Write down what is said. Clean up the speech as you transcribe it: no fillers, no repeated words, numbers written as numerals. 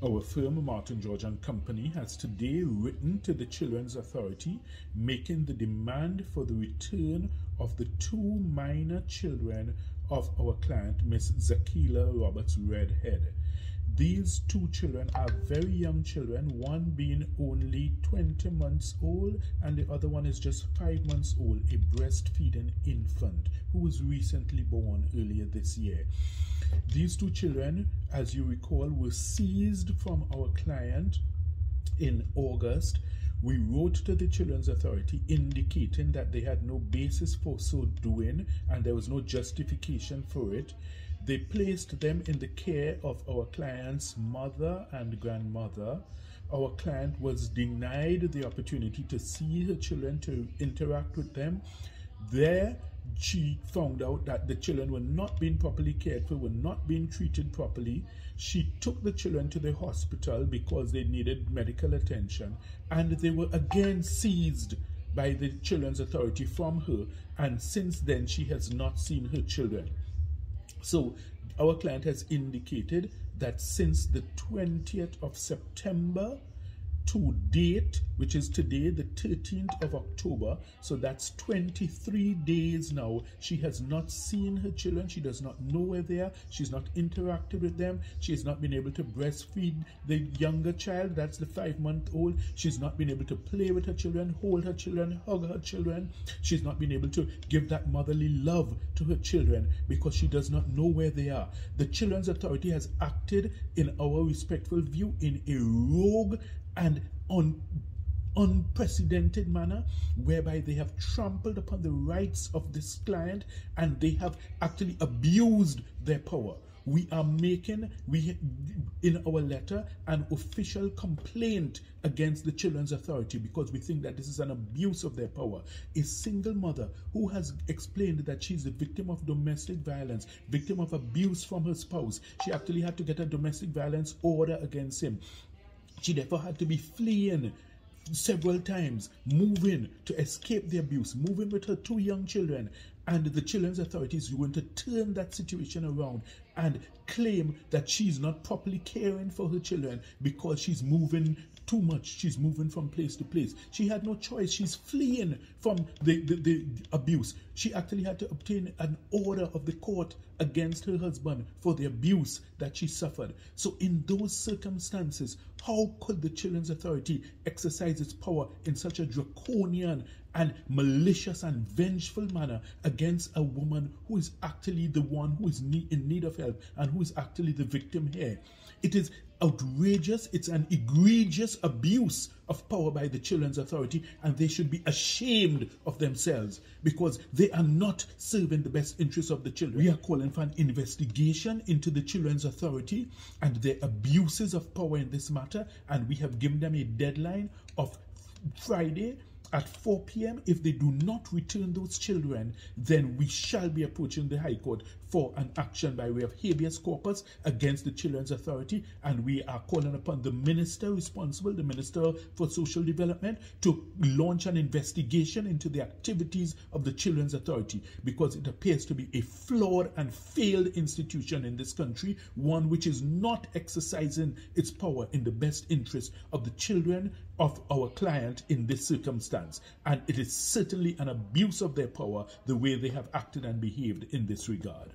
Our firm, Martin George and Company, has today written to the Children's Authority making the demand for the return of the two minor children of our client, Miss Zakila Roberts Redhead. These two children are very young children, one being only 20 months old and the other one is just 5 months old, a breastfeeding infant who was recently born earlier this year. These two children, as you recall, were seized from our client in August. We wrote to the Children's Authority indicating that they had no basis for so doing and there was no justification for it. They placed them in the care of our client's mother and grandmother. Our client was denied the opportunity to see her children, to interact with them. There, she found out that the children were not being properly cared for, were not being treated properly. She took the children to the hospital because they needed medical attention, and they were again seized by the Children's Authority from her, and since then she has not seen her children. So our client has indicated that since the 20th of September to date, which is today, the 13th of October, so that's 23 days now, she has not seen her children. She does not know where they are. She's not interacted with them. She has not been able to breastfeed the younger child, that's the 5-month-old. She's not been able to play with her children, hold her children, hug her children. She's not been able to give that motherly love to her children because she does not know where they are. The Children's Authority has acted, in our respectful view, in a rogue and unprecedented manner, whereby they have trampled upon the rights of this client and they have actually abused their power. We are making, in our letter, an official complaint against the Children's Authority because we think that this is an abuse of their power. A single mother who has explained that she's the victim of domestic violence, victim of abuse from her spouse. She actually had to get a domestic violence order against him. She therefore had to be fleeing several times, moving to escape the abuse, moving with her two young children. And the Children's Authority is going to turn that situation around and claim that she's not properly caring for her children because she's moving too much. She's moving from place to place. She had no choice. She's fleeing from the abuse. She actually had to obtain an order of the court against her husband for the abuse that she suffered. So in those circumstances, how could the Children's Authority exercise its power in such a draconian and malicious and vengeful manner against a woman who is actually the one who is in need of help and who is actually the victim here? It is outrageous. It's an egregious abuse of power by the Children's Authority, and they should be ashamed of themselves because they are not serving the best interests of the children. We are calling for an investigation into the Children's Authority and their abuses of power in this matter, and we have given them a deadline of Friday at 4 p.m. If they do not return those children, then we shall be approaching the High Court for an action by way of habeas corpus against the Children's Authority, and we are calling upon the minister responsible, the Minister for Social Development, to launch an investigation into the activities of the Children's Authority because it appears to be a flawed and failed institution in this country, one which is not exercising its power in the best interest of the children of our client in this circumstance. And it is certainly an abuse of their power the way they have acted and behaved in this regard.